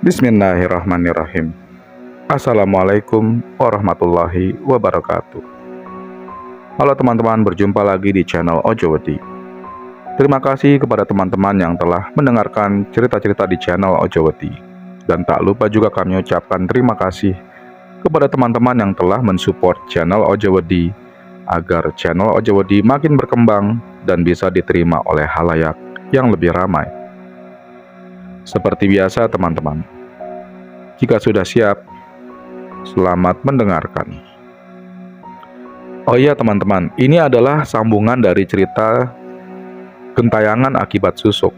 Bismillahirrahmanirrahim. Assalamualaikum warahmatullahi wabarakatuh. Halo teman-teman, berjumpa lagi di channel Ojowedi. Terima kasih kepada teman-teman yang telah mendengarkan cerita-cerita di channel Ojowedi. Dan tak lupa juga kami ucapkan terima kasih kepada teman-teman yang telah mensupport channel Ojowedi agar channel Ojowedi makin berkembang dan bisa diterima oleh halayak yang lebih ramai. Seperti biasa teman-teman, jika sudah siap, selamat mendengarkan. Oh iya teman-teman, ini adalah sambungan dari cerita gentayangan akibat susuk.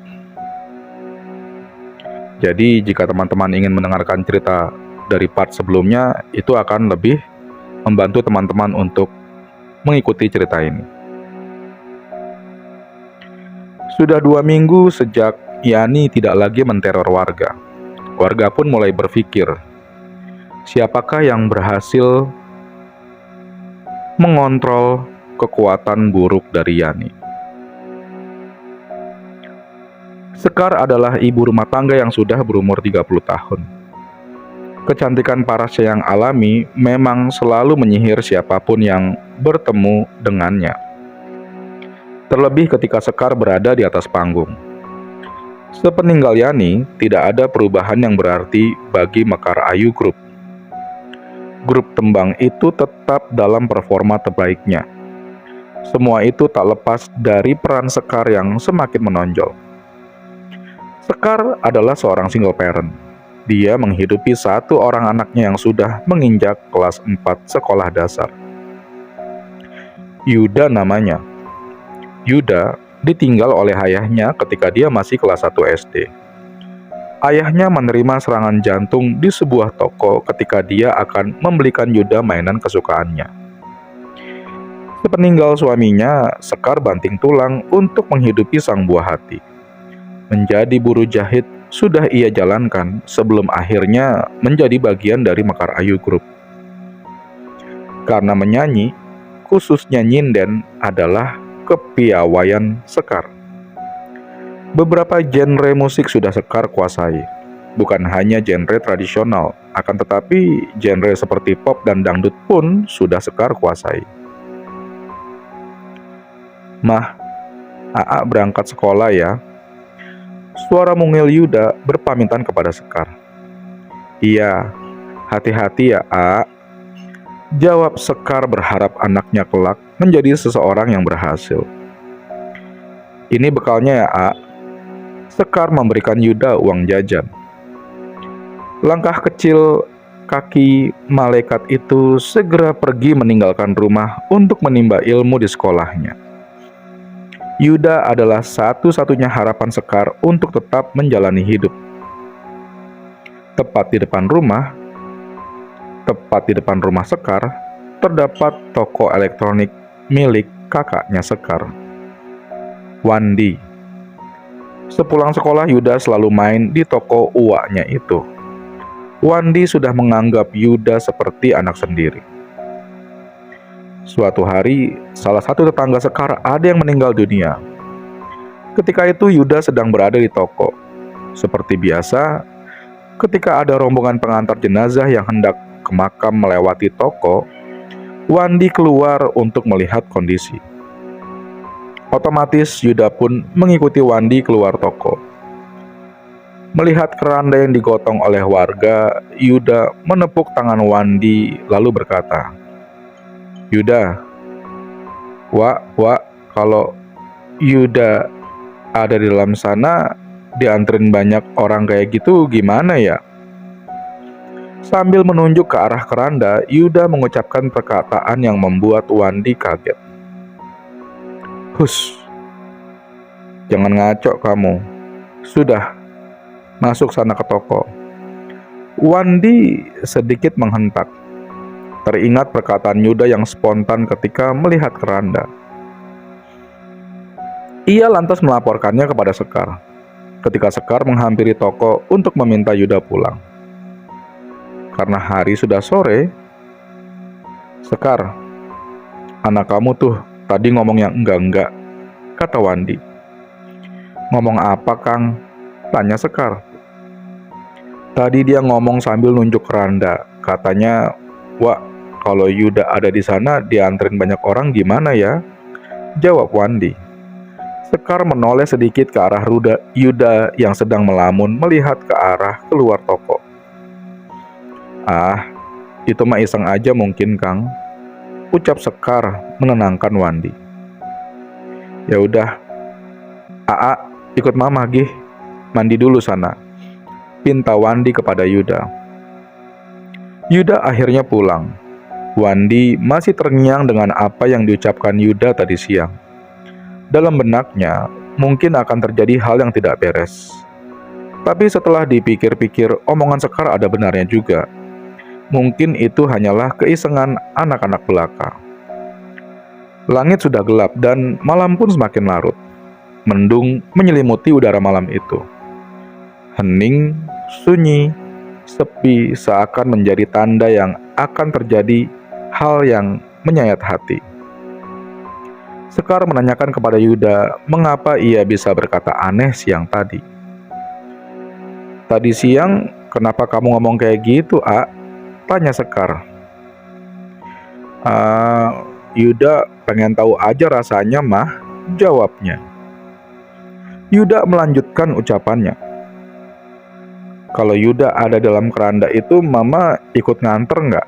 Jadi jika teman-teman ingin mendengarkan cerita dari part sebelumnya, itu akan lebih membantu teman-teman untuk mengikuti cerita ini. Sudah 2 minggu sejak Yani tidak lagi menteror warga. Warga pun mulai berpikir, siapakah yang berhasil mengontrol kekuatan buruk dari Yani? Sekar adalah ibu rumah tangga yang sudah berumur 30 tahun. Kecantikan parasnya yang alami memang selalu menyihir siapapun yang bertemu dengannya. Terlebih ketika Sekar berada di atas panggung. Sepeninggal Yani, tidak ada perubahan yang berarti bagi Mekar Ayu Group. Grup Tembang itu tetap dalam performa terbaiknya. Semua itu tak lepas dari peran Sekar yang semakin menonjol. Sekar adalah seorang single parent. Dia menghidupi 1 orang anaknya yang sudah menginjak kelas 4 sekolah dasar. Yuda namanya. Yuda ditinggal oleh ayahnya ketika dia masih kelas 1 SD. Ayahnya menerima serangan jantung di sebuah toko ketika dia akan membelikan Yuda mainan kesukaannya. Sepeninggal suaminya, Sekar banting tulang untuk menghidupi sang buah hati. Menjadi buruh jahit sudah ia jalankan sebelum akhirnya menjadi bagian dari Mekar Ayu Group. Karena menyanyi, khususnya nyinden, adalah kepiawaian Sekar. Beberapa genre musik sudah Sekar kuasai, bukan hanya genre tradisional, akan tetapi genre seperti pop dan dangdut pun sudah Sekar kuasai. Mah, Aa berangkat sekolah ya. Suara mungil Yuda berpamitan kepada Sekar. Iya, hati-hati ya A, jawab Sekar berharap anaknya kelak menjadi seseorang yang berhasil. Ini bekalnya ya A. Sekar memberikan Yuda uang jajan. Langkah kecil kaki malaikat itu segera pergi meninggalkan rumah untuk menimba ilmu di sekolahnya. Yuda adalah satu-satunya harapan Sekar untuk tetap menjalani hidup. Tepat di depan rumah Sekar, terdapat toko elektronik milik kakaknya Sekar, Wandi. Sepulang sekolah, Yuda selalu main di toko uaknya itu. Wandi sudah menganggap Yuda seperti anak sendiri. Suatu hari, salah satu tetangga Sekar ada yang meninggal dunia. Ketika itu Yuda sedang berada di toko. Seperti biasa, ketika ada rombongan pengantar jenazah yang hendak ke makam melewati toko, Wandi keluar untuk melihat kondisi. Otomatis Yuda pun mengikuti Wandi keluar toko. Melihat keranda yang digotong oleh warga, Yuda menepuk tangan Wandi lalu berkata, "Yuda, Wak, kalau Yuda ada di dalam sana, dianterin banyak orang kayak gitu gimana ya?" Sambil menunjuk ke arah keranda, Yuda mengucapkan perkataan yang membuat Wandi kaget. "Hus, jangan ngaco kamu. Sudah, masuk sana ke toko." Wandi sedikit menghentak. Teringat perkataan Yuda yang spontan ketika melihat keranda. Ia lantas melaporkannya kepada Sekar. Ketika Sekar menghampiri toko untuk meminta Yuda pulang. Karena hari sudah sore, "Sekar, anak kamu tuh tadi ngomong yang enggak-enggak," kata Wandi. "Ngomong apa, Kang?" tanya Sekar. Tadi dia ngomong sambil nunjuk keranda. Katanya, "Wah, kalau Yuda ada di sana dianterin banyak orang gimana ya?" Jawab Wandi. Sekar menoleh sedikit ke arah Yuda yang sedang melamun melihat ke arah keluar toko. "Ah, itu mah iseng aja mungkin, Kang," ucap Sekar menenangkan Wandi. "Ya udah, Aa, ikut Mama gih, mandi dulu sana," pinta Wandi kepada Yuda. Yuda akhirnya pulang. Wandi masih terngiang dengan apa yang diucapkan Yuda tadi siang. Dalam benaknya, mungkin akan terjadi hal yang tidak beres. Tapi setelah dipikir-pikir, omongan Sekar ada benarnya juga. Mungkin itu hanyalah keisengan anak-anak belaka. Langit sudah gelap dan malam pun semakin larut. Mendung menyelimuti udara malam itu. Hening, sunyi, sepi seakan menjadi tanda yang akan terjadi hal yang menyayat hati. Sekar menanyakan kepada Yuda mengapa ia bisa berkata aneh siang tadi. "Tadi siang, kenapa kamu ngomong kayak gitu, A?" tanya Sekar. Yuda pengen tahu aja rasanya, Mah," jawabnya. Yuda melanjutkan ucapannya. "Kalau Yuda ada dalam keranda itu, Mama ikut nganter nggak?"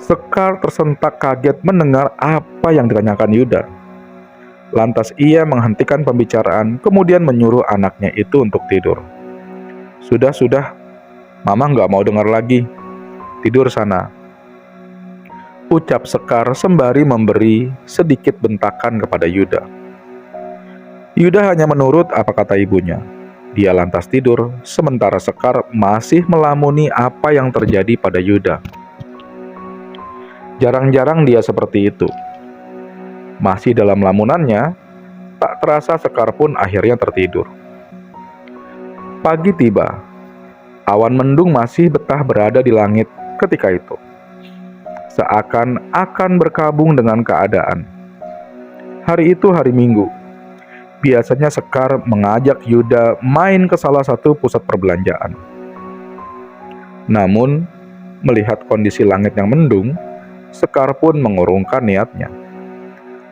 Sekar tersentak kaget mendengar apa yang ditanyakan Yuda. Lantas ia menghentikan pembicaraan, kemudian menyuruh anaknya itu untuk tidur. Sudah, Mama nggak mau dengar lagi. Tidur sana," ucap Sekar sembari memberi sedikit bentakan kepada Yuda. Yuda hanya menurut apa kata ibunya. Dia lantas tidur, sementara Sekar masih melamuni apa yang terjadi pada Yuda. Jarang-jarang dia seperti itu. Masih dalam lamunannya, tak terasa Sekar pun akhirnya tertidur. Pagi tiba. Awan mendung masih betah berada di langit ketika itu. Seakan akan berkabung dengan keadaan. Hari itu hari Minggu. Biasanya Sekar mengajak Yuda main ke salah satu pusat perbelanjaan. Namun, melihat kondisi langit yang mendung, Sekar pun mengurungkan niatnya.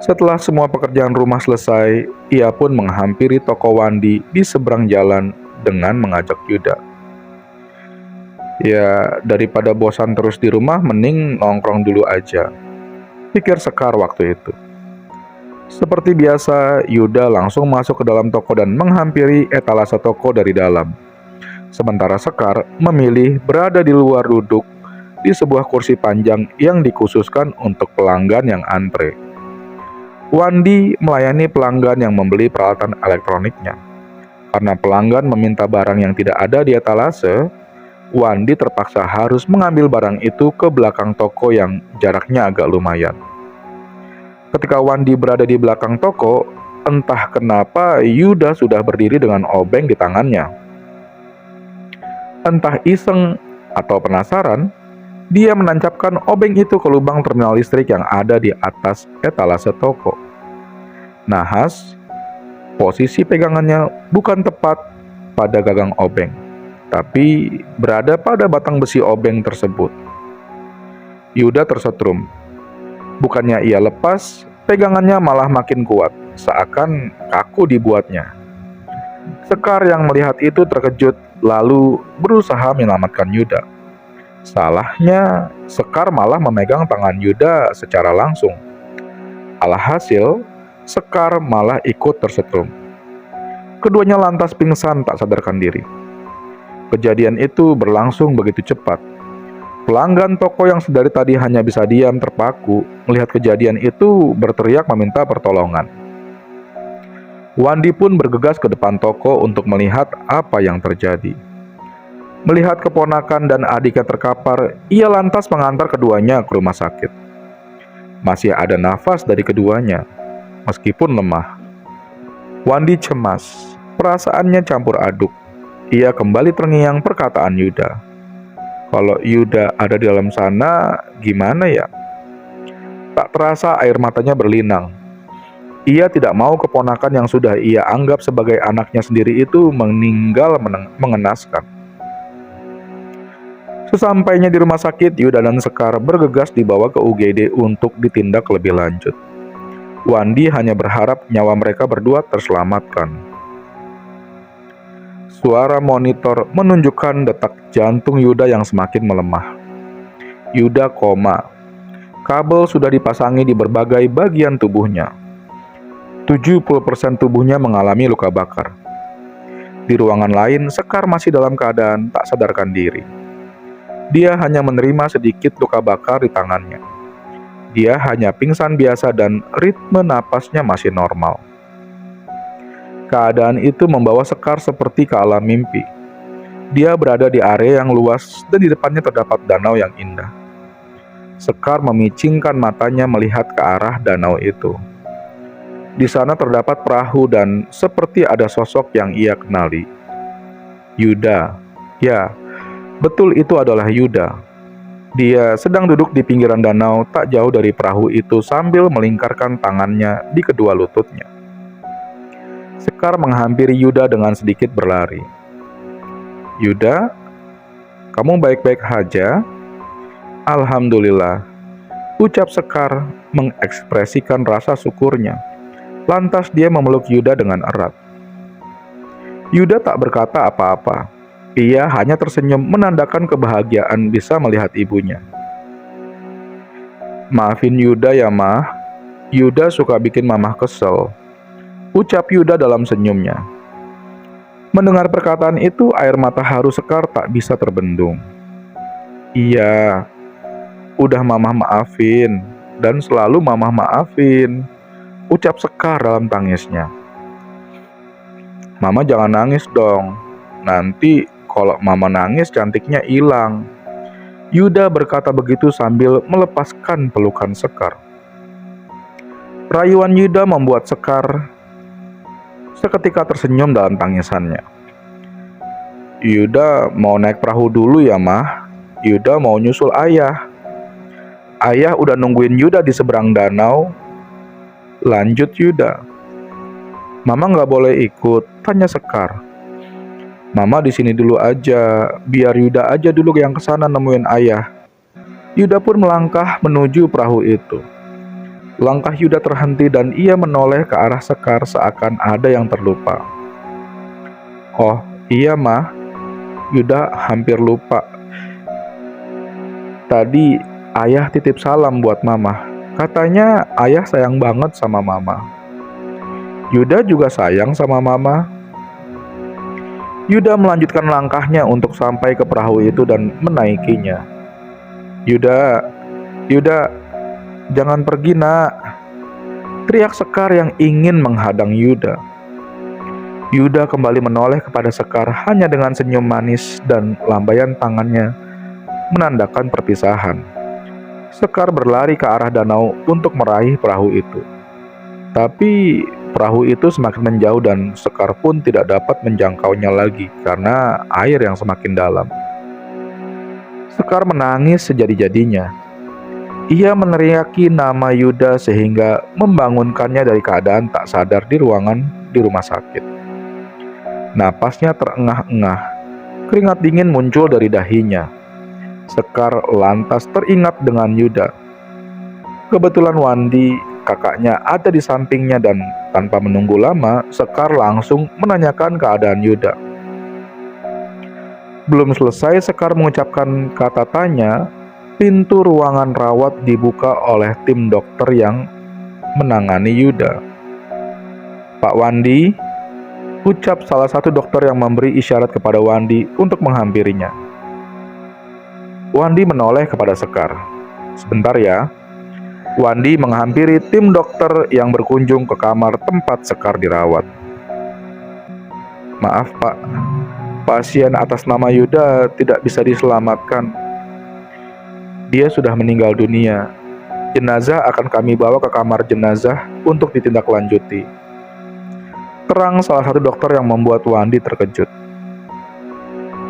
Setelah semua pekerjaan rumah selesai, ia pun menghampiri toko Wandi di seberang jalan dengan mengajak Yuda. "Ya, daripada bosan terus di rumah, mending nongkrong dulu aja," pikir Sekar waktu itu. Seperti biasa, Yuda langsung masuk ke dalam toko dan menghampiri etalase toko dari dalam. Sementara Sekar memilih berada di luar duduk di sebuah kursi panjang yang dikhususkan untuk pelanggan yang antre. Wandi melayani pelanggan yang membeli peralatan elektroniknya. Karena pelanggan meminta barang yang tidak ada di etalase, Wandi terpaksa harus mengambil barang itu ke belakang toko yang jaraknya agak lumayan. Ketika Wandi berada di belakang toko, entah kenapa Yuda sudah berdiri dengan obeng di tangannya. Entah iseng atau penasaran, dia menancapkan obeng itu ke lubang terminal listrik yang ada di atas etalase toko. Nahas, posisi pegangannya bukan tepat pada gagang obeng, tapi berada pada batang besi obeng tersebut. Yuda tersetrum. Bukannya ia lepas, pegangannya malah makin kuat, seakan kaku dibuatnya. Sekar yang melihat itu terkejut, lalu berusaha menyelamatkan Yuda. Salahnya, Sekar malah memegang tangan Yuda secara langsung. Alhasil, Sekar malah ikut tersetrum. Keduanya lantas pingsan tak sadarkan diri. Kejadian itu berlangsung begitu cepat. Pelanggan toko yang sedari tadi hanya bisa diam terpaku melihat kejadian itu berteriak meminta pertolongan. Wandi pun bergegas ke depan toko untuk melihat apa yang terjadi. Melihat keponakan dan adiknya terkapar, ia lantas mengantar keduanya ke rumah sakit. Masih ada nafas dari keduanya, meskipun lemah. Wandi cemas, perasaannya campur aduk. Ia kembali terngiang perkataan Yuda. Kalau Yuda ada di dalam sana, gimana ya? Tak terasa air matanya berlinang. Ia tidak mau keponakan yang sudah ia anggap sebagai anaknya sendiri itu meninggal mengenaskan. Sesampainya di rumah sakit, Yuda dan Sekar bergegas dibawa ke UGD untuk ditindak lebih lanjut. Wandi hanya berharap nyawa mereka berdua terselamatkan. Suara monitor menunjukkan detak jantung Yuda yang semakin melemah. Yuda koma. Kabel sudah dipasangi di berbagai bagian tubuhnya. 70% tubuhnya mengalami luka bakar. Di ruangan lain, Sekar masih dalam keadaan tak sadarkan diri. Dia hanya menerima sedikit luka bakar di tangannya. Dia hanya pingsan biasa dan ritme napasnya masih normal. Keadaan itu membawa Sekar seperti ke alam mimpi. Dia berada di area yang luas dan di depannya terdapat danau yang indah. Sekar memicingkan matanya melihat ke arah danau itu. Di sana terdapat perahu dan seperti ada sosok yang ia kenali. Yuda. Ya, betul itu adalah Yuda. Dia sedang duduk di pinggiran danau tak jauh dari perahu itu sambil melingkarkan tangannya di kedua lututnya. Sekar menghampiri Yuda dengan sedikit berlari. Yuda, kamu baik-baik saja? Alhamdulillah, ucap Sekar mengekspresikan rasa syukurnya. Lantas dia memeluk Yuda dengan erat. Yuda tak berkata apa-apa. Ia hanya tersenyum menandakan kebahagiaan bisa melihat ibunya. Maafin Yuda ya, Mah. Yuda suka bikin Mamah kesel, ucap Yuda dalam senyumnya. Mendengar perkataan itu, air mata haru Sekar tak bisa terbendung. Iya, udah Mamah maafin, dan selalu Mamah maafin, ucap Sekar dalam tangisnya. Mama jangan nangis dong, nanti kalau Mama nangis cantiknya hilang. Yuda berkata begitu sambil melepaskan pelukan Sekar. Rayuan Yuda membuat Sekar seketika tersenyum dalam tangisannya. Yuda mau naik perahu dulu ya, Mah. Yuda mau nyusul ayah. Ayah udah nungguin Yuda di seberang danau. Lanjut Yuda. Mama nggak boleh ikut, tanya Sekar. Mama di sini dulu aja, biar Yuda aja dulu yang kesana nemuin ayah. Yuda pun melangkah menuju perahu itu. Langkah Yuda terhenti dan ia menoleh ke arah Sekar seakan ada yang terlupa. Oh iya Mah, Yuda hampir lupa. Tadi ayah titip salam buat Mama. Katanya ayah sayang banget sama Mama. Yuda juga sayang sama Mama. Yuda melanjutkan langkahnya untuk sampai ke perahu itu dan menaikinya. Yuda, jangan pergi nak, teriak Sekar yang ingin menghadang Yuda. Yuda kembali menoleh kepada Sekar hanya dengan senyum manis dan lambaian tangannya menandakan perpisahan. Sekar berlari ke arah danau untuk meraih perahu itu. Tapi perahu itu semakin menjauh dan Sekar pun tidak dapat menjangkaunya lagi karena air yang semakin dalam. Sekar menangis sejadi-jadinya. Ia meneriaki nama Yuda sehingga membangunkannya dari keadaan tak sadar di ruangan di rumah sakit. Napasnya terengah-engah, keringat dingin muncul dari dahinya. Sekar lantas teringat dengan Yuda. Kebetulan Wandi, kakaknya, ada di sampingnya dan tanpa menunggu lama, Sekar langsung menanyakan keadaan Yuda. Belum selesai Sekar mengucapkan kata tanya, pintu ruangan rawat dibuka oleh tim dokter yang menangani Yuda. Pak Wandi, ucap salah satu dokter yang memberi isyarat kepada Wandi untuk menghampirinya. Wandi menoleh kepada Sekar. Sebentar ya. Wandi menghampiri tim dokter yang berkunjung ke kamar tempat Sekar dirawat. Maaf Pak, pasien atas nama Yuda tidak bisa diselamatkan. Dia sudah meninggal dunia. Jenazah akan kami bawa ke kamar jenazah untuk ditindaklanjuti. Terang salah satu dokter yang membuat Wandi terkejut.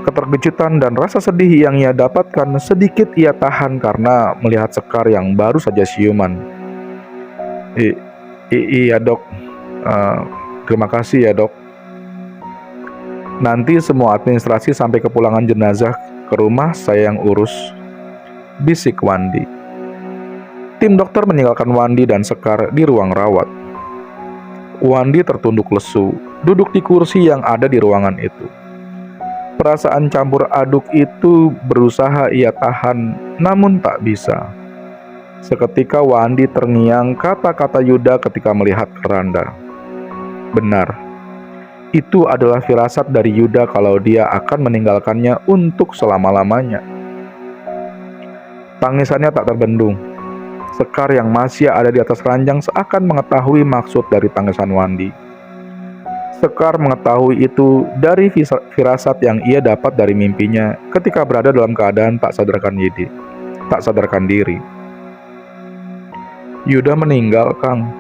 Keterkejutan dan rasa sedih yang ia dapatkan sedikit ia tahan karena melihat Sekar yang baru saja siuman. Iya dok, terima kasih ya dok. Nanti semua administrasi sampai kepulangan jenazah ke rumah saya yang urus, bisik Wandi. Tim dokter meninggalkan Wandi dan Sekar di ruang rawat. Wandi tertunduk lesu, duduk di kursi yang ada di ruangan itu. Perasaan campur aduk itu berusaha ia tahan, namun tak bisa. Seketika Wandi terngiang kata-kata Yuda ketika melihat keranda. Benar, itu adalah firasat dari Yuda kalau dia akan meninggalkannya untuk selama-lamanya. Tangisannya tak terbendung. Sekar yang masih ada di atas ranjang seakan mengetahui maksud dari tangisan Wandi. Sekar mengetahui itu dari firasat yang ia dapat dari mimpinya ketika berada dalam keadaan tak sadarkan diri. Yuda meninggal, Kang.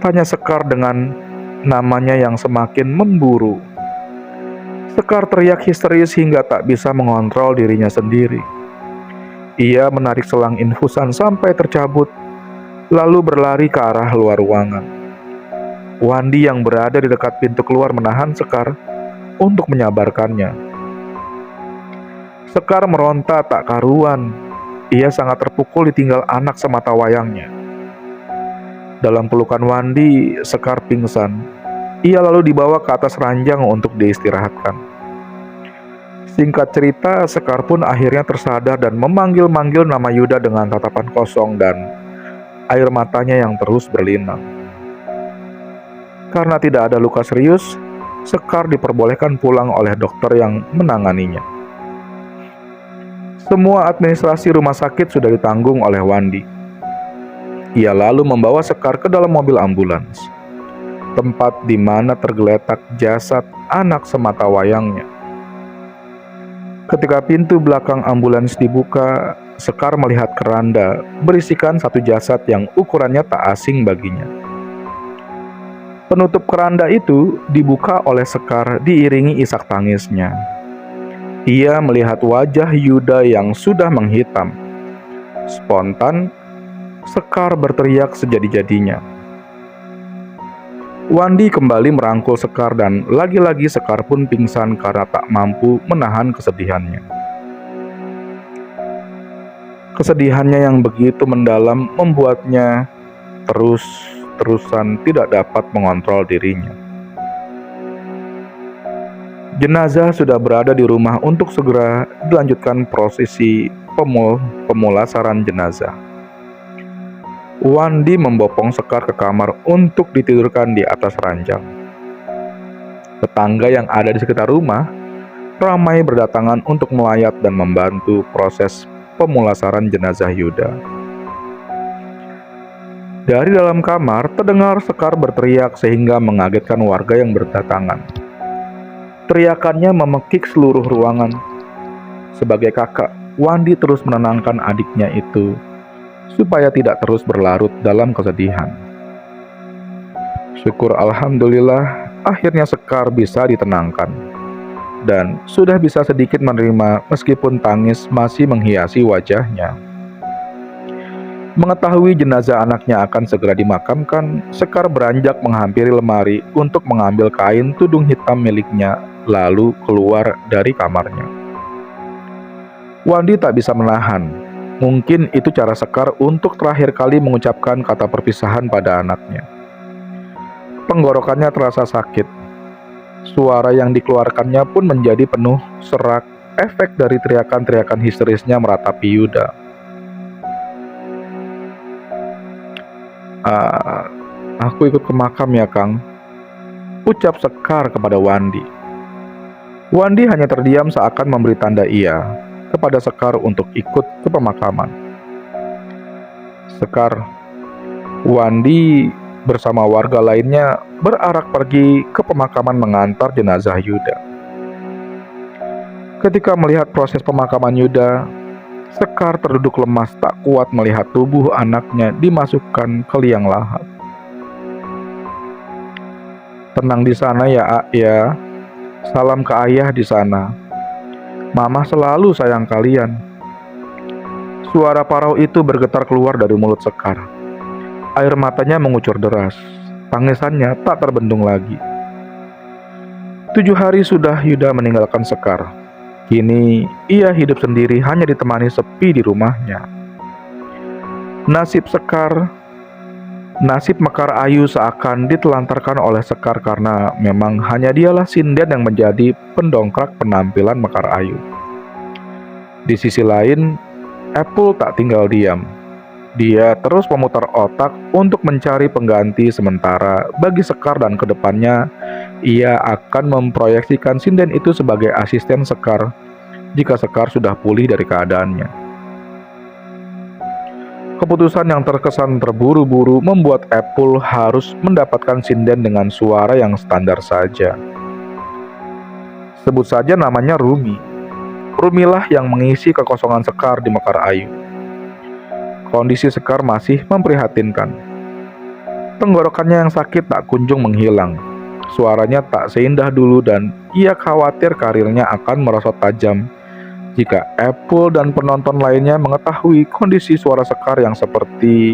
Tanya Sekar dengan namanya yang semakin memburu. Sekar teriak histeris hingga tak bisa mengontrol dirinya sendiri. Ia menarik selang infusan sampai tercabut, lalu berlari ke arah luar ruangan. Wandi yang berada di dekat pintu keluar menahan Sekar untuk menyabarkannya. Sekar meronta tak karuan. Ia sangat terpukul ditinggal anak semata wayangnya. Dalam pelukan Wandi, Sekar pingsan. Ia lalu dibawa ke atas ranjang untuk diistirahatkan. Singkat cerita, Sekar pun akhirnya tersadar dan memanggil-manggil nama Yuda dengan tatapan kosong dan air matanya yang terus berlinang. Karena tidak ada luka serius, Sekar diperbolehkan pulang oleh dokter yang menanganinya. Semua administrasi rumah sakit sudah ditanggung oleh Wandi. Ia lalu membawa Sekar ke dalam mobil ambulans, tempat di mana tergeletak jasad anak semata wayangnya. Ketika pintu belakang ambulans dibuka, Sekar melihat keranda berisikan satu jasad yang ukurannya tak asing baginya. Penutup keranda itu dibuka oleh Sekar diiringi isak tangisnya. Ia melihat wajah Yuda yang sudah menghitam. Spontan, Sekar berteriak sejadi-jadinya. Wandi kembali merangkul Sekar dan lagi-lagi Sekar pun pingsan karena tak mampu menahan kesedihannya. Kesedihannya yang begitu mendalam membuatnya terus-terusan tidak dapat mengontrol dirinya. Jenazah sudah berada di rumah untuk segera dilanjutkan prosesi pemulasaran jenazah. Wandi membopong Sekar ke kamar untuk ditidurkan di atas ranjang. Tetangga yang ada di sekitar rumah ramai berdatangan untuk melayat dan membantu proses pemulasaran jenazah Yuda. Dari dalam kamar terdengar Sekar berteriak sehingga mengagetkan warga yang berdatangan. Teriakannya memekik seluruh ruangan. Sebagai kakak, Wandi terus menenangkan adiknya itu supaya tidak terus berlarut dalam kesedihan. Syukur alhamdulillah, akhirnya Sekar bisa ditenangkan dan sudah bisa sedikit menerima meskipun tangis masih menghiasi wajahnya. Mengetahui jenazah anaknya akan segera dimakamkan, Sekar beranjak menghampiri lemari untuk mengambil kain tudung hitam miliknya lalu keluar dari kamarnya. Wandi tak bisa menahan. Mungkin itu cara Sekar untuk terakhir kali mengucapkan kata perpisahan pada anaknya. Tenggorokannya terasa sakit. Suara yang dikeluarkannya pun menjadi penuh serak, efek dari teriakan-teriakan histerisnya meratapi Yuda. Aku ikut ke makam ya, Kang, ucap Sekar kepada Wandi. Wandi hanya terdiam seakan memberi tanda iya kepada Sekar untuk ikut ke pemakaman. Sekar, Wandi bersama warga lainnya berarak pergi ke pemakaman mengantar jenazah Yuda. Ketika melihat proses pemakaman Yuda, Sekar terduduk lemas tak kuat melihat tubuh anaknya dimasukkan ke liang lahat. Tenang di sana ya, A, ya. Salam ke ayah di sana. Mama selalu sayang kalian. Suara parau itu bergetar keluar dari mulut Sekar. Air matanya mengucur deras. Tangisannya tak terbendung lagi. 7 hari sudah Yuda meninggalkan Sekar. Kini ia hidup sendiri hanya ditemani sepi di rumahnya. Nasib Sekar Nasib Mekar Ayu seakan ditelantarkan oleh Sekar karena memang hanya dialah sinden yang menjadi pendongkrak penampilan Mekar Ayu. Di sisi lain, Apple tak tinggal diam. Dia terus memutar otak untuk mencari pengganti sementara bagi Sekar dan kedepannya ia akan memproyeksikan sinden itu sebagai asisten Sekar jika Sekar sudah pulih dari keadaannya. Keputusan yang terkesan terburu-buru membuat Apple harus mendapatkan sinden dengan suara yang standar saja. Sebut saja namanya Rumi. Rumilah yang mengisi kekosongan Sekar di Mekar Ayu. Kondisi Sekar masih memprihatinkan. Tenggorokannya yang sakit tak kunjung menghilang. Suaranya tak seindah dulu dan ia khawatir karirnya akan merosot tajam jika Apple dan penonton lainnya mengetahui kondisi suara Sekar yang seperti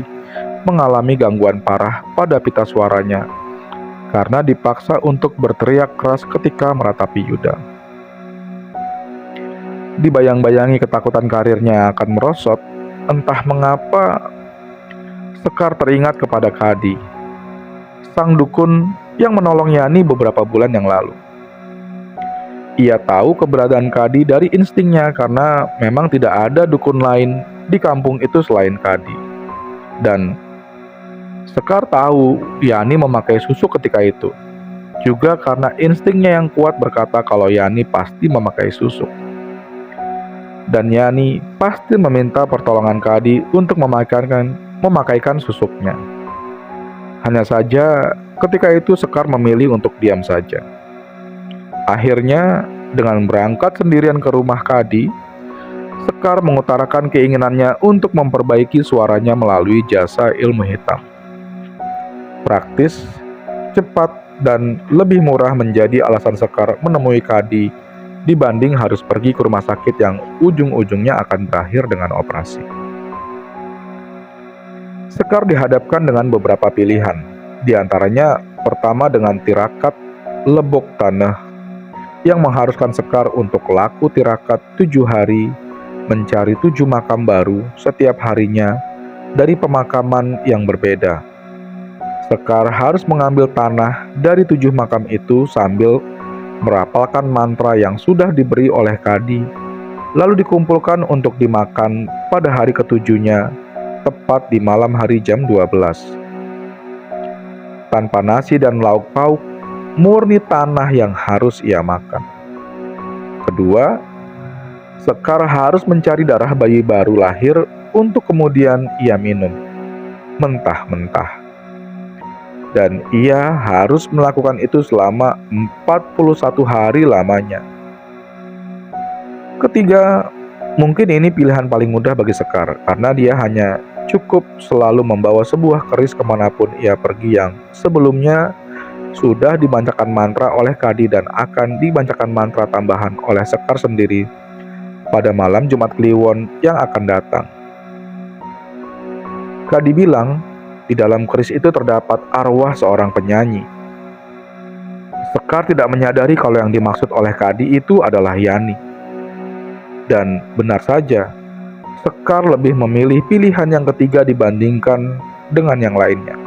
mengalami gangguan parah pada pita suaranya karena dipaksa untuk berteriak keras ketika meratapi Yuda. Dibayang-bayangi ketakutan karirnya akan merosot, entah mengapa Sekar teringat kepada Kadi, sang dukun yang menolong Yani beberapa bulan yang lalu. Ia tahu keberadaan Kadi dari instingnya karena memang tidak ada dukun lain di kampung itu selain Kadi. Dan Sekar tahu Yani memakai susuk ketika itu. Juga karena instingnya yang kuat berkata kalau Yani pasti memakai susuk. Dan Yani pasti meminta pertolongan Kadi untuk memakaikan susuknya. Hanya saja ketika itu Sekar memilih untuk diam saja. Akhirnya, dengan berangkat sendirian ke rumah Kadi, Sekar mengutarakan keinginannya untuk memperbaiki suaranya melalui jasa ilmu hitam. Praktis, cepat, dan lebih murah menjadi alasan Sekar menemui Kadi dibanding harus pergi ke rumah sakit yang ujung-ujungnya akan berakhir dengan operasi. Sekar dihadapkan dengan beberapa pilihan, di antaranya pertama dengan tirakat lebok tanah yang mengharuskan Sekar untuk laku tirakat 7 hari mencari 7 makam baru setiap harinya dari pemakaman yang berbeda. Sekar harus mengambil tanah dari 7 makam itu sambil merapalkan mantra yang sudah diberi oleh Kadi, lalu dikumpulkan untuk dimakan pada hari ketujuhnya, tepat di malam hari jam 12. Tanpa nasi dan lauk pauk, murni tanah yang harus ia makan. Kedua, Sekar harus mencari darah bayi baru lahir untuk kemudian ia minum, mentah-mentah. Dan ia harus melakukan itu selama 41 hari lamanya. Ketiga, mungkin ini pilihan paling mudah bagi Sekar, karena dia hanya cukup selalu membawa sebuah keris kemanapun ia pergi yang sebelumnya sudah dibacakan mantra oleh Kadi dan akan dibacakan mantra tambahan oleh Sekar sendiri pada malam Jumat Kliwon yang akan datang. Kadi bilang, di dalam keris itu terdapat arwah seorang penyanyi. Sekar tidak menyadari kalau yang dimaksud oleh Kadi itu adalah Yani. Dan benar saja, Sekar lebih memilih pilihan yang ketiga dibandingkan dengan yang lainnya.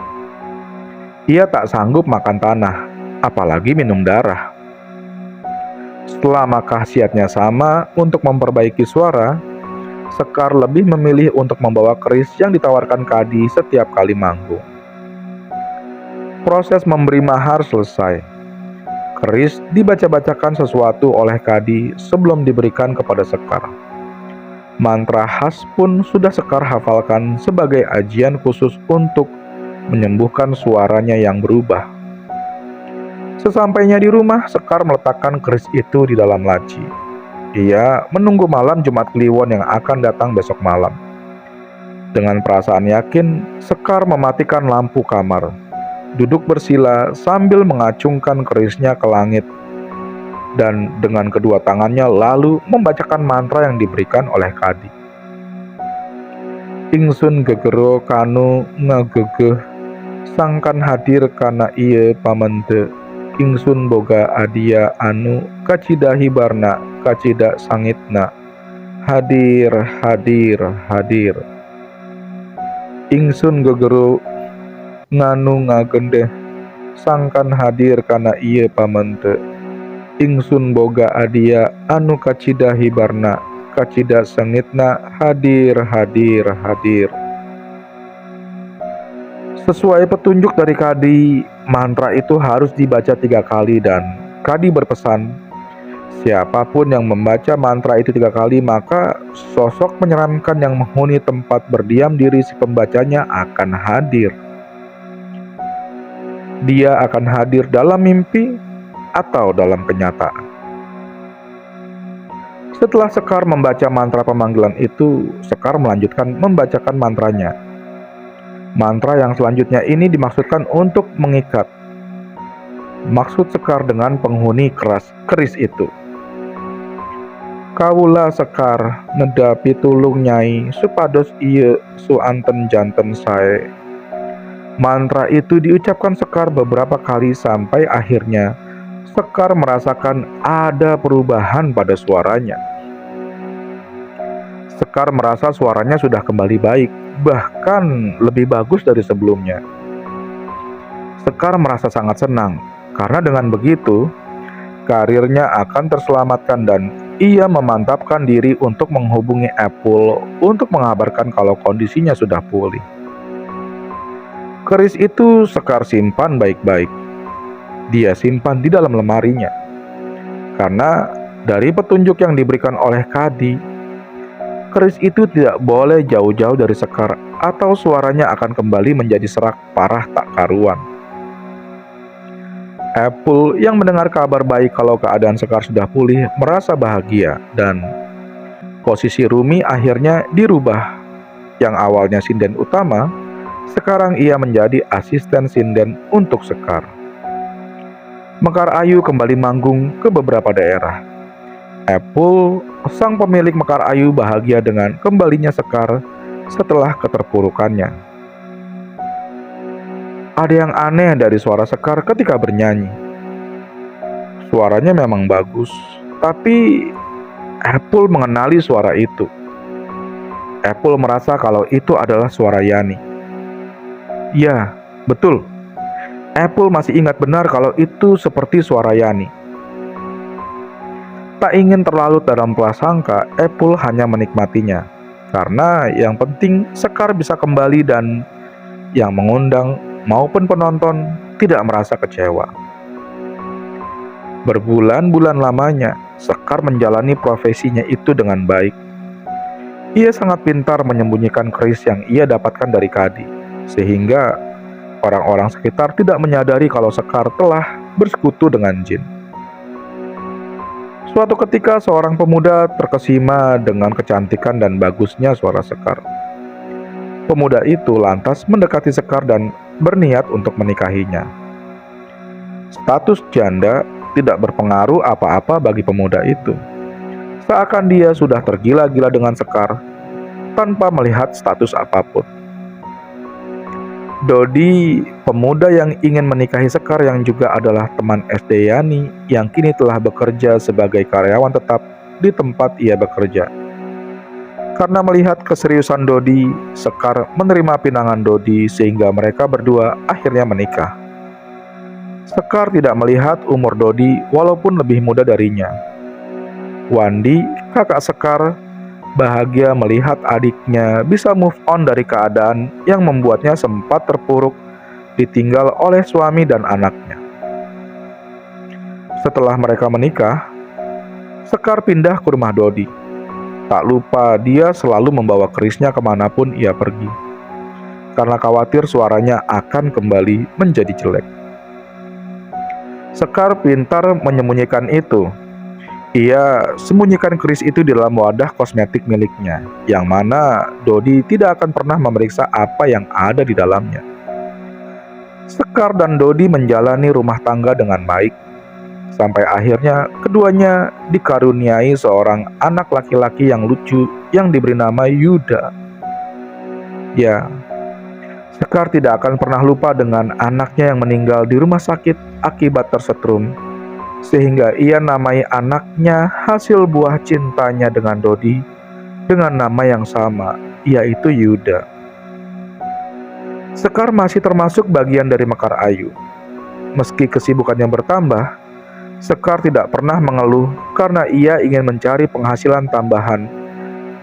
Ia tak sanggup makan tanah, apalagi minum darah. Setelah khasiatnya sama untuk memperbaiki suara, Sekar lebih memilih untuk membawa keris yang ditawarkan Kadi setiap kali manggung. Proses memberi mahar selesai. Keris dibaca-bacakan sesuatu oleh Kadi sebelum diberikan kepada Sekar. Mantra khas pun sudah Sekar hafalkan sebagai ajian khusus untuk menyembuhkan suaranya yang berubah. Sesampainya di rumah, Sekar meletakkan keris itu di dalam laci. Ia menunggu malam Jumat Kliwon yang akan datang besok malam. Dengan perasaan yakin, Sekar mematikan lampu kamar, duduk bersila sambil mengacungkan kerisnya ke langit, dan dengan kedua tangannya lalu membacakan mantra yang diberikan oleh Kadi. Ingsun gegero kanu ngegegeh, sangkan hadir kana ieu pamente, ingsun boga adia anu kacidahi barna kacida sangitna, hadir, hadir, hadir. Ingsun gegeru nganu ngagende, sangkan hadir kana ieu pamente. Ingsun boga adia anu kacida hibarna, kacida sangitna, hadir, hadir, hadir. Sesuai petunjuk dari Kadi, mantra itu harus dibaca 3 kali dan Kadi berpesan, siapapun yang membaca mantra itu 3 kali maka sosok menyeramkan yang menghuni tempat berdiam diri si pembacanya akan hadir. Dia akan hadir dalam mimpi atau dalam kenyataan. Setelah Sekar membaca mantra pemanggilan itu, Sekar melanjutkan membacakan mantranya. Mantra yang selanjutnya ini dimaksudkan untuk mengikat. Maksud Sekar dengan penghuni keris itu. Kawula Sekar nedapi tulung Nyai supados ieu suanten janten sae. Mantra itu diucapkan Sekar beberapa kali sampai akhirnya Sekar merasakan ada perubahan pada suaranya. Sekar merasa suaranya sudah kembali baik, bahkan lebih bagus dari sebelumnya. Sekar merasa sangat senang, karena dengan begitu, karirnya akan terselamatkan dan ia memantapkan diri untuk menghubungi Apple untuk mengabarkan kalau kondisinya sudah pulih. Keris itu Sekar simpan baik-baik. Dia simpan di dalam lemarinya. Karena dari petunjuk yang diberikan oleh Kadi, keris itu tidak boleh jauh-jauh dari Sekar atau suaranya akan kembali menjadi serak parah tak karuan. Apple yang mendengar kabar baik kalau keadaan Sekar sudah pulih merasa bahagia dan posisi Rumi akhirnya dirubah. Yang awalnya sinden utama, sekarang ia menjadi asisten sinden untuk Sekar. Mekar Ayu kembali manggung ke beberapa daerah. Apple, sang pemilik Mekar Ayu, bahagia dengan kembalinya Sekar setelah keterpurukannya. Ada yang aneh dari suara Sekar ketika bernyanyi. Suaranya memang bagus, tapi Apple mengenali suara itu. Apple merasa kalau itu adalah suara Yani. Ya, betul. Apple masih ingat benar kalau itu seperti suara Yani. Tak ingin terlalu dalam prasangka, Apple hanya menikmatinya. Karena yang penting Sekar bisa kembali dan yang mengundang maupun penonton tidak merasa kecewa. Berbulan-bulan lamanya, Sekar menjalani profesinya itu dengan baik. Ia sangat pintar menyembunyikan keris yang ia dapatkan dari Kadi, sehingga orang-orang sekitar tidak menyadari kalau Sekar telah bersekutu dengan jin. Suatu ketika seorang pemuda terkesima dengan kecantikan dan bagusnya suara Sekar. Pemuda itu lantas mendekati Sekar dan berniat untuk menikahinya. Status janda tidak berpengaruh apa-apa bagi pemuda itu. Seakan dia sudah tergila-gila dengan Sekar tanpa melihat status apapun. Dodi, pemuda yang ingin menikahi Sekar yang juga adalah teman SD Yani yang kini telah bekerja sebagai karyawan tetap di tempat ia bekerja. Karena melihat keseriusan Dodi, Sekar menerima pinangan Dodi sehingga mereka berdua akhirnya menikah. Sekar tidak melihat umur Dodi walaupun lebih muda darinya. Wandi, kakak Sekar, bahagia melihat adiknya bisa move on dari keadaan yang membuatnya sempat terpuruk ditinggal oleh suami dan anaknya. Setelah mereka menikah, Sekar pindah ke rumah Dodi. Tak lupa dia selalu membawa kerisnya kemanapun ia pergi, karena khawatir suaranya akan kembali menjadi jelek. Sekar pintar menyembunyikan itu. Ia sembunyikan keris itu di dalam wadah kosmetik miliknya, yang mana Dodi tidak akan pernah memeriksa apa yang ada di dalamnya. Sekar dan Dodi menjalani rumah tangga dengan baik, sampai akhirnya keduanya dikaruniai seorang anak laki-laki yang lucu yang diberi nama Yuda. Ya, Sekar tidak akan pernah lupa dengan anaknya yang meninggal di rumah sakit akibat tersetrum. sehingga ia namai anaknya hasil buah cintanya dengan Dodi dengan nama yang sama, yaitu Yuda. Sekar masih termasuk bagian dari Mekar Ayu. Meski kesibukannya bertambah, Sekar tidak pernah mengeluh karena ia ingin mencari penghasilan tambahan.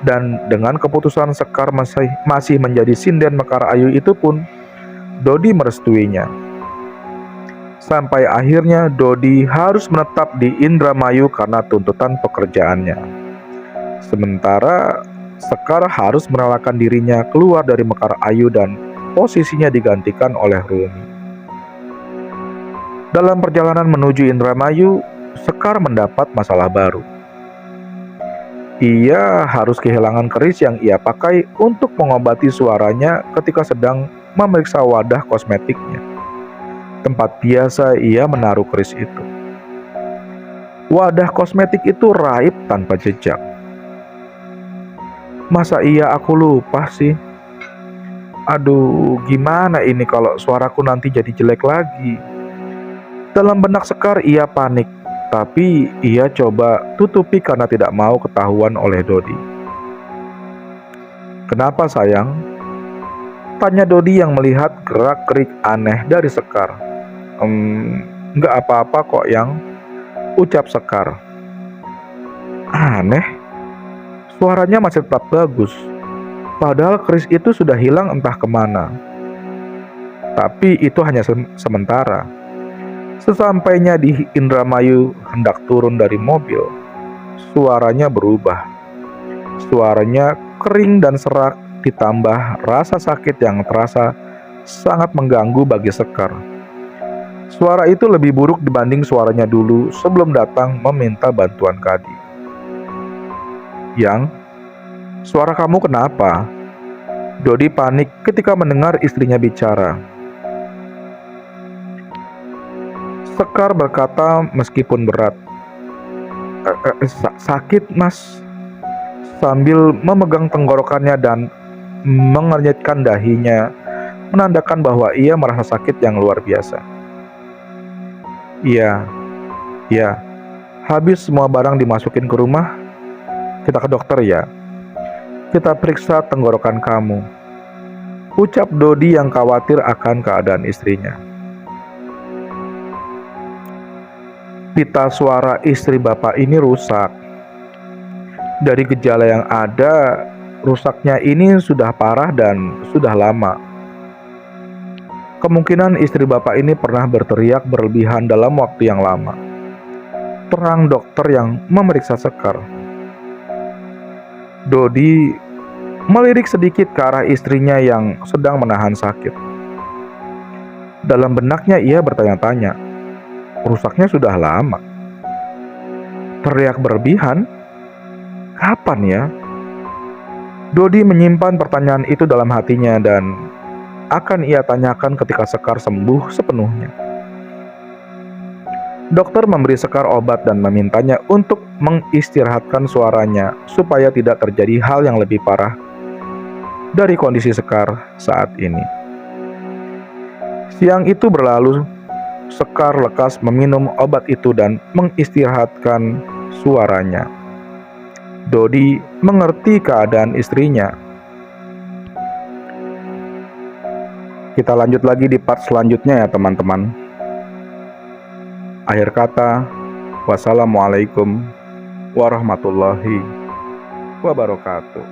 Dan dengan keputusan Sekar masih menjadi sinden Mekar Ayu itu pun, Dodi merestuinya. Sampai akhirnya Dodi harus menetap di Indramayu karena tuntutan pekerjaannya. Sementara Sekar harus merelakan dirinya keluar dari Mekar Ayu dan posisinya digantikan oleh Rumi. Dalam perjalanan menuju Indramayu, Sekar mendapat masalah baru. Ia harus kehilangan keris yang ia pakai untuk mengobati suaranya ketika sedang memeriksa wadah kosmetiknya, tempat biasa ia menaruh keris itu. Wadah kosmetik itu raib tanpa jejak. Masa iya aku lupa sih? Aduh, gimana ini kalau suaraku nanti jadi jelek lagi? Dalam benak Sekar ia panik, tapi ia coba tutupi karena tidak mau ketahuan oleh Dodi. Kenapa sayang? Tanya Dodi yang melihat gerak-gerik aneh dari Sekar. Nggak apa-apa kok yang, ucap Sekar. Aneh? Suaranya masih tetap bagus, padahal keris itu sudah hilang entah kemana. Tapi itu hanya sementara. Sesampainya di Indramayu hendak turun dari mobil, suaranya berubah. Suaranya kering dan serak ditambah rasa sakit yang terasa sangat mengganggu bagi Sekar. Suara itu lebih buruk dibanding suaranya dulu sebelum datang meminta bantuan Kadi. Yang, suara kamu kenapa? Dodi panik ketika mendengar istrinya bicara. Sekar berkata meskipun berat, sakit mas, sambil memegang tenggorokannya dan mengernyitkan dahinya, menandakan bahwa ia merasa sakit yang luar biasa. Iya, habis semua barang dimasukin ke rumah, kita ke dokter ya. Kita periksa tenggorokan kamu, ucap Dodi yang khawatir akan keadaan istrinya. Pita suara istri bapak ini rusak. Dari gejala yang ada, rusaknya ini sudah parah dan sudah lama. Kemungkinan istri bapak ini pernah berteriak berlebihan dalam waktu yang lama. Terang dokter yang memeriksa Sekar. Dodi melirik sedikit ke arah istrinya yang sedang menahan sakit. Dalam benaknya ia bertanya-tanya, rusaknya sudah lama. Teriak berlebihan? Kapan ya? Dodi menyimpan pertanyaan itu dalam hatinya dan akan ia tanyakan ketika Sekar sembuh sepenuhnya. Dokter memberi Sekar obat dan memintanya untuk mengistirahatkan suaranya supaya tidak terjadi hal yang lebih parah dari kondisi Sekar saat ini. Siang itu berlalu, Sekar lekas meminum obat itu dan mengistirahatkan suaranya. Dodi mengerti keadaan istrinya. Kita lanjut lagi di part selanjutnya ya teman-teman. Akhir kata, wassalamualaikum warahmatullahi wabarakatuh.